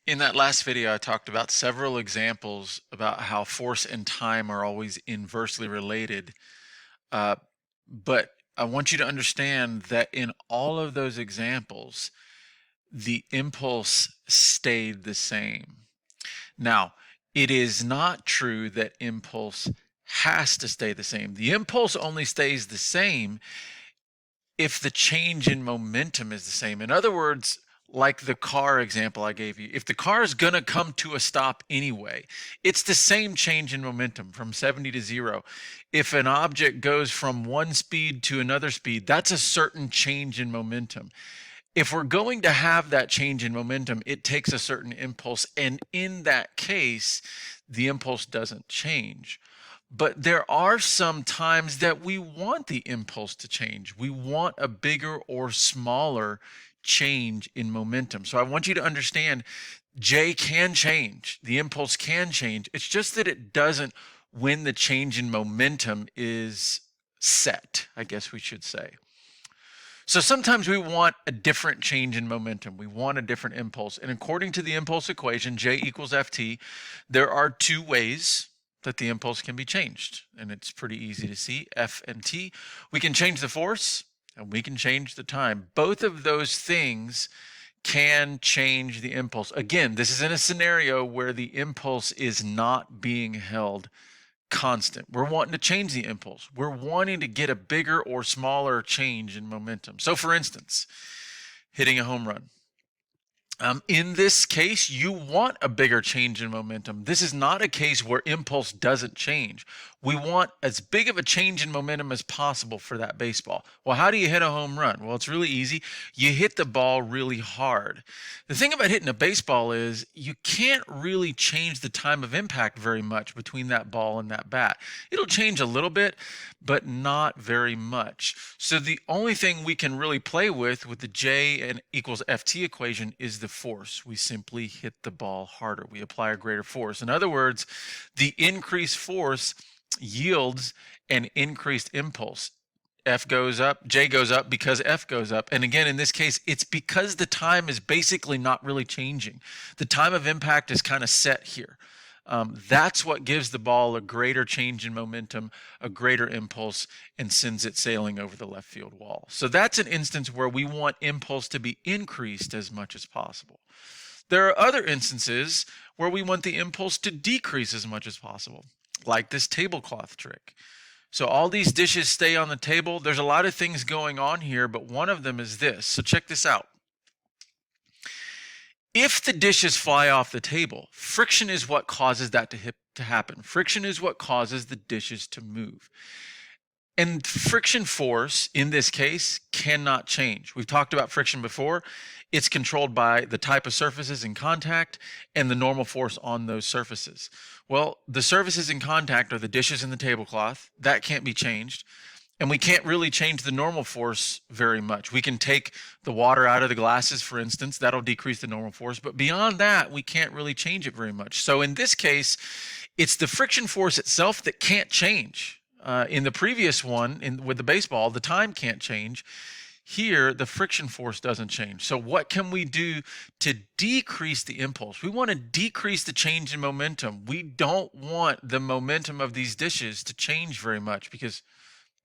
In that last video, I talked about several examples about how force and time are always inversely related. Uh, but I want you to understand that in all of those examples, the impulse stayed the same. Now, it is not true that impulse has to stay the same. The impulse only stays the same if the change in momentum is the same. In other words, like the car example I gave you, if the car is going to come to a stop anyway, it's the same change in momentum from 70 to 0. If an object goes from one speed to another speed, that's a certain change in momentum. If we're going to have that change in momentum, it takes a certain impulse. And in that case, the impulse doesn't change. But there are some times that we want the impulse to change. We want a bigger or smaller change in momentum. So I want you to understand J can change. The impulse can change. It's just that it doesn't when the change in momentum is set, I guess we should say. So sometimes we want a different change in momentum. We want a different impulse. And according to the impulse equation, J equals Ft, there are two ways that the impulse can be changed. And it's pretty easy to see, F and T. We can change the force and we can change the time. Both of those things can change the impulse. Again, this is in a scenario where the impulse is not being held constant. We're wanting to change the impulse. We're wanting to get a bigger or smaller change in momentum. So for instance, hitting a home run. In this case, you want a bigger change in momentum. This is not a case where impulse doesn't change. We want as big of a change in momentum as possible for that baseball. Well, how do you hit a home run? Well, it's really easy. You hit the ball really hard. The thing about hitting a baseball is you can't really change the time of impact very much between that ball and that bat. It'll change a little bit, but not very much. So the only thing we can really play with the J and equals Ft equation is the force. We simply hit the ball harder. We apply a greater force. In other words, the increased force yields an increased impulse. F goes up, J goes up because F goes up. And again, in this case, it's because the time is basically not really changing. The time of impact is kind of set here. That's what gives the ball a greater change in momentum, a greater impulse, and sends it sailing over the left field wall. So that's an instance where we want impulse to be increased as much as possible. There are other instances where we want the impulse to decrease as much as possible, like this tablecloth trick. So all these dishes stay on the table. There's a lot of things going on here, but one of them is this. So check this out. If the dishes fly off the table, friction is what causes that to happen. Friction is what causes the dishes to move. And friction force, in this case, cannot change. We've talked about friction before. It's controlled by the type of surfaces in contact and the normal force on those surfaces. Well, the surfaces in contact are the dishes and the tablecloth. That can't be changed. And we can't really change the normal force very much. We can take the water out of the glasses, for instance. That'll decrease the normal force. But beyond that, we can't really change it very much. So in this case, it's the friction force itself that can't change. In the previous one, with the baseball, the time can't change. Here, the friction force doesn't change. So what can we do to decrease the impulse? We want to decrease the change in momentum. We don't want the momentum of these dishes to change very much because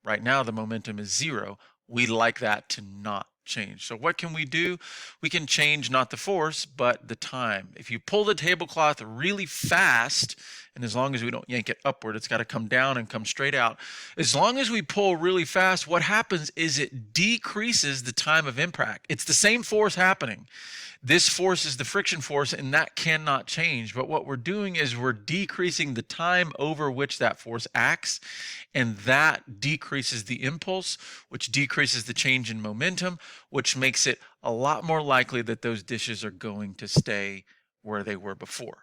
right now the momentum is 0. We'd like that to not change. So what can we do? We can change not the force, but the time. If you pull the tablecloth really fast, and as long as we don't yank it upward, it's got to come down and come straight out. As long as we pull really fast, what happens is it decreases the time of impact. It's the same force happening. This force is the friction force, and that cannot change. But what we're doing is we're decreasing the time over which that force acts, and that decreases the impulse, which decreases the change in momentum, which makes it a lot more likely that those dishes are going to stay where they were before.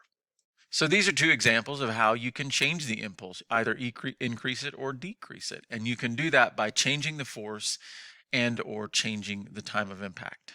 So these are two examples of how you can change the impulse, either increase it or decrease it. And you can do that by changing the force and or changing the time of impact.